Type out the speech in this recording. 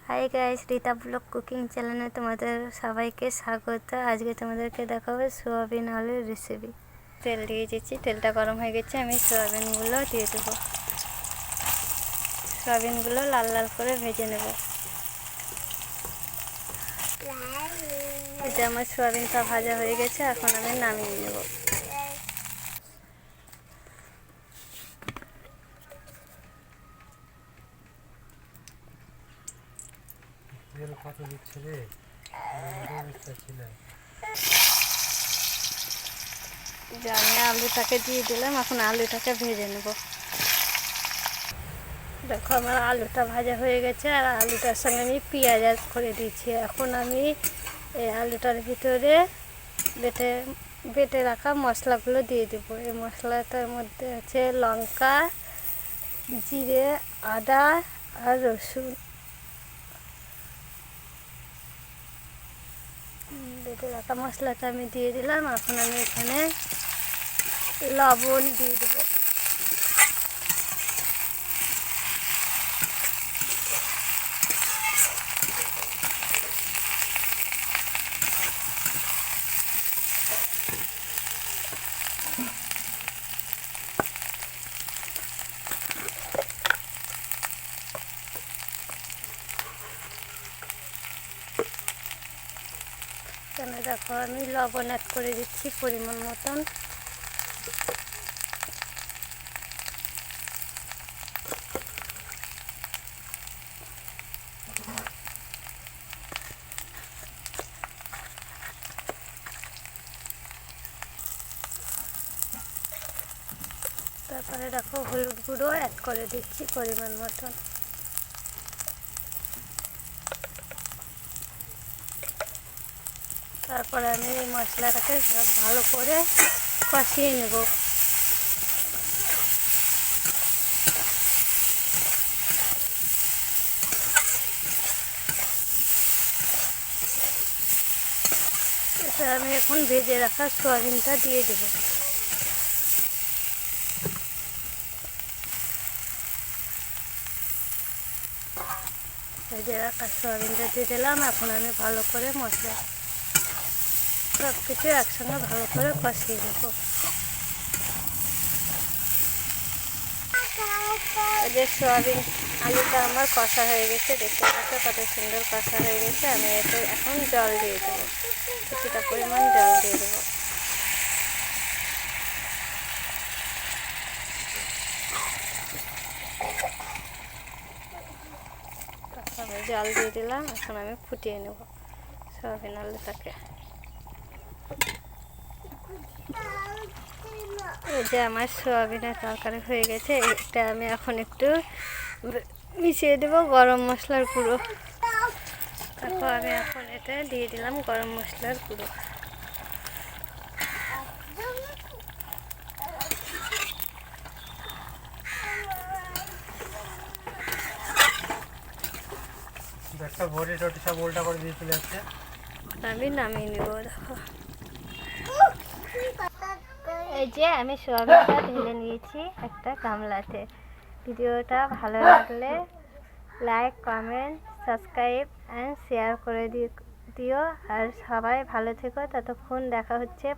Hi guys, Rita blog cooking চ্যানেলে তোমাদের সবাইকে স্বাগত। আজকে তোমাদেরকে দেখাবো সোয়াবিন আলুর রেসিপি। তেল দিয়ে দিচ্ছি, তেলটা গরম হয়ে গেছে, আমি সোয়াবিনগুলো দিয়ে দেবো। সোয়াবিনগুলো লাল লাল করে ভেজে নেব। এটা আমার সোয়াবিনটা ভাজা হয়ে গেছে, এখন আমি নামিয়ে নেব। কত দিচ্ছে রে, আমি আলুটাকে দিয়ে দিলাম, এখন আলুটাকে ভেজে নেব। দেখো আমার আলুটা ভাজা হয়ে গেছে, আর আলুটার সঙ্গে আমি পেঁয়াজ অ্যাড করে দিয়েছি। এখন আমি এই আলুটার ভিতরে বেটে রাখা মশলাগুলো দিয়ে দেবো। এই মশলাটার মধ্যে আছে লঙ্কা, জিরে, আদা আর রসুন। বেটে রাখা মশলাটা আমি দিয়ে দিলাম। এখন আমি এখানে লবণ দিয়ে দেবো। এখানে দেখো আমি লবণ অ্যাড করে দিচ্ছি পরিমাণ মতন। তারপরে দেখো হলুদ গুঁড়ো অ্যাড করে দিচ্ছি পরিমাণ মতন। তারপরে আমি এই মশলাটাকে সব ভালো করে কষিয়ে নেব। এতে আমি এখন ভেজে রাখা সোয়াবিনটা দিয়ে দেব। ভেজে রাখা সোয়াবিনটা দিয়ে দিলাম। এখন আমি ভালো করে মশলা সব কিছু একসঙ্গে ভালো করে কষিয়ে নেব। যে সোয়াবিন আলুটা আমার কষা হয়ে গেছে, দেখতে পাচ্ছ কত সুন্দর কষা হয়ে গেছে। আমি এতে এখন জল দিয়ে দেবো, কিছুটা পরিমাণ জল দিয়ে দেবো। আমি জল দিয়ে দিলাম, এখন আমি ফুটিয়ে নেব সোয়াবিন আলুটাকে। এই যে আমার সোয়াবিনের তরকারি হয়ে গেছে, এটা আমি এখন একটু মিশিয়ে দেবো গরম মশলার গুঁড়ো। তারপর আমি এখন এটা দিয়ে দিলাম গরম মশলার গুঁড়ো। একটা ভরে রুটি সব উল্টা করে দিয়ে চলে যাচ্ছে। আমি নামিয়ে নেব। দেখো এই যে আমি সোয়াবিনটা ঢেলে নিয়েছি একটা গামলাতে। ভিডিওটা ভালো লাগলে like, comment, subscribe and share করে দিও। আর সবাই ভালো থেকো, ততক্ষণ দেখা হচ্ছে।